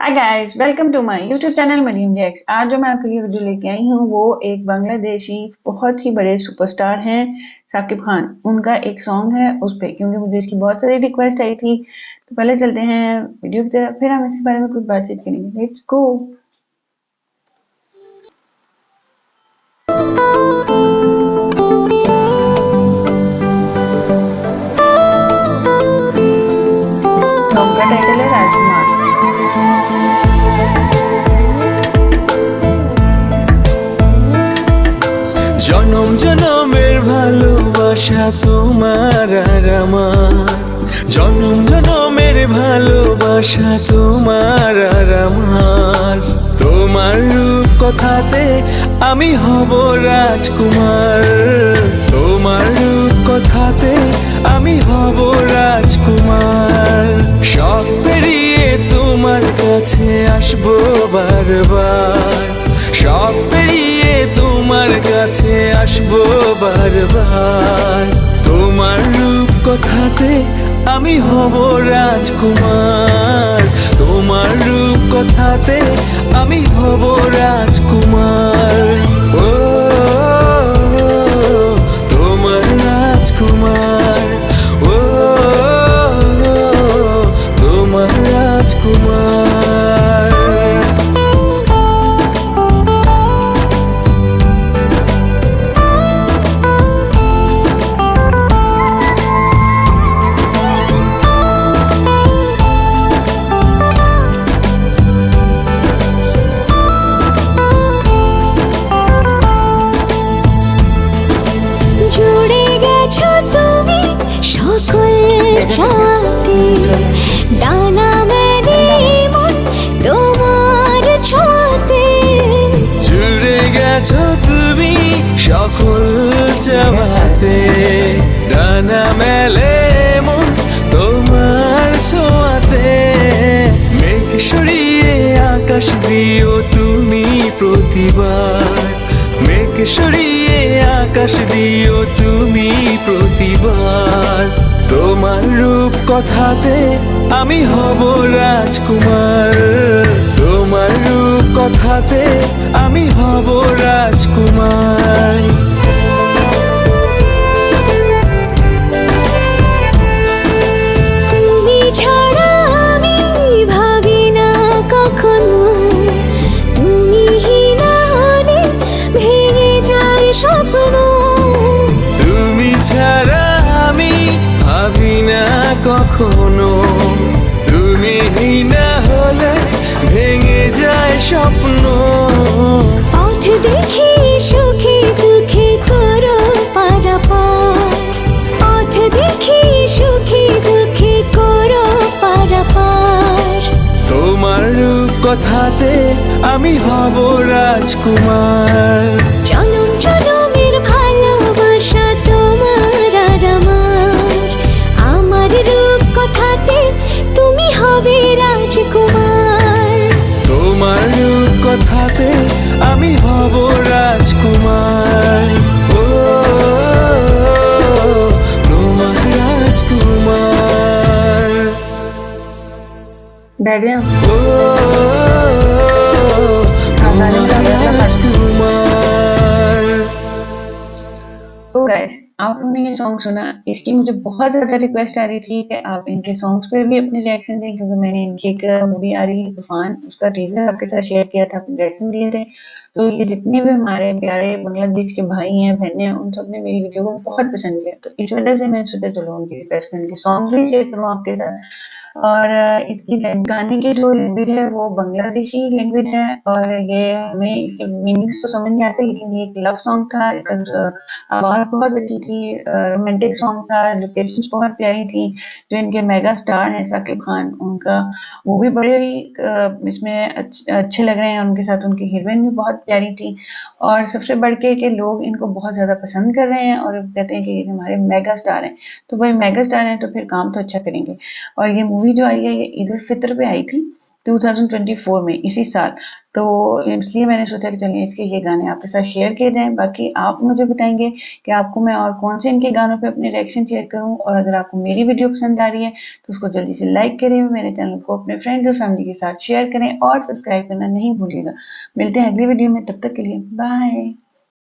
Hi guys, welcome to my YouTube channel Maryam Jacks. आज जो मैं आपके लिए वीडियो लेके आई हूँ वो एक बांग्लादेशी बहुत ही बड़े सुपरस्टार हैं साकिब खान। उनका एक सॉन्ग है उस पे, क्योंकि मुझे इसकी बहुत सारी रिक्वेस्ट आई थी। तो पहले चलते हैं वीडियो की तरफ, फिर हम इसके बारे में कुछ बातचीत करेंगे। Let's go. सॉन्ग का टाइटल है राजकुमार। জনম জনমের ভালোবাসা তোমার আর আমার, জনম জনমের ভালোবাসা তোমার আর আমার। তোমার রূপ কথাতে আমি হব রাজকুমার, তোমার রূপ কথাতে আমি হব রাজকুমার। সব পেরিয়ে তোমার কাছে আসবো বারবার, সব পেরিয়ে তোমার কাছে আসবো বারবার। তোমার রূপ কথাতে আমি হব রাজকুমার, তোমার রূপ কথাতে আমি হব রাজকুমার। ও তোমার রাজকুমার, ও তোমার রাজকুমার। চাঁদে ডানা মেলে মন তোমার ছোঁয়াতে, জুড়ে গেছো তুমি সকল চাওয়াতে, ডানা মেলে মন তোমার ছোঁয়াতে। মেঘ সরিয়ে আকাশ দিও তুমি প্রতিবার, মেঘ সরিয়ে আকাশ দিও তুমি প্রতিবার। তোমার রূপ কথাতে আমি হব রাজকুমার, তোমার রূপ কথাতে আমি হব রাজকুমার। তুমি ছাড়া আমি ভাবি না কখনো, তুমি না হলে ভেঙে যায় স্বপ্ন। তুমি ছাড়া আমি ভাবি না কখনো, তুমি না হলে ভেঙে যায় স্বপ্ন। পথ দেখি সুখে দুঃখে করো পারাপার, পথ দেখি সুখে দুঃখে করো পারাপার। তোমার রূপ কথাতে আমি হব রাজকুমার, জনম জনমের ভালোবাসা তোমার আর আমার। আমার রূপ কথাতে তুমি হবে রাজকুমার, তোমার রূপ কথাতে আমি হব রাজকুমার। ও তোমার রাজকুমার, बैठ गया। ও তোমার রাজকুমার। तो गाइस, आपने ये सॉन्ग सुना, इसकी मुझे बहुत ज़्यादा रिक्वेस्ट आ रही थी कि आप इनके सॉन्ग्स पे भी अपने रिएक्शन दें, क्योंकि मैंने इनकी एक मूवी आ रही है तूफान, उसका टीजर आपके साथ शेयर किया था, अपने रिएक्शन दिए थे। तो ये जितने भी हमारे प्यारे बांग्लादेश के भाई हैं, बहनें हैं, उन सब ने मेरी वीडियो को बहुत पसंद किया। तो इस वजह से मैंने सोचा चलो उनकी रिक्वेस्ट पे इनके सॉन्ग भी शेयर करूँ आपके साथ। और इसकी गाने की जो लैंग्वेज है वो बांग्लादेशी लैंग्वेज है, और ये हमें इसके मीनिंग्स तो समझ नहीं आते, लेकिन ये एक लव सॉन्ग था। आवाज़ बहुत अच्छी थी, रोमांटिक सॉन्ग था, लोकेशंस बहुत प्यारी थी। जो इनके मेगा स्टार हैं साकिब खान, उनका वो भी बड़े ही इसमें अच्छे लग रहे हैं। उनके साथ उनकी हीरोइन भी बहुत प्यारी थी, और सबसे बढ़ के लोग इनको बहुत ज़्यादा पसंद कर रहे हैं और कहते हैं कि ये हमारे मेगा स्टार हैं। तो भाई मेगा स्टार हैं तो फिर काम तो अच्छा करेंगे। और ये मूवी जो आई है ये ईद उल फित्र पे आई थी, 2024 में इसी साल। तो इसलिए मैंने सोचा कि चलिए इसके ये गाने आपके साथ शेयर किए जाएँ। बाकी आप मुझे बताएँगे कि आपको मैं और कौन से इनके गानों पे अपने रिएक्शन शेयर करूँ, और अगर आपको मेरी वीडियो पसंद आ रही है तो उसको जल्दी से लाइक करें, मेरे चैनल को अपने फ्रेंड्स और फैमिली के साथ शेयर करें और सब्सक्राइब करना नहीं भूलिएगा। मिलते हैं अगली वीडियो में, तब तक के लिए बाय।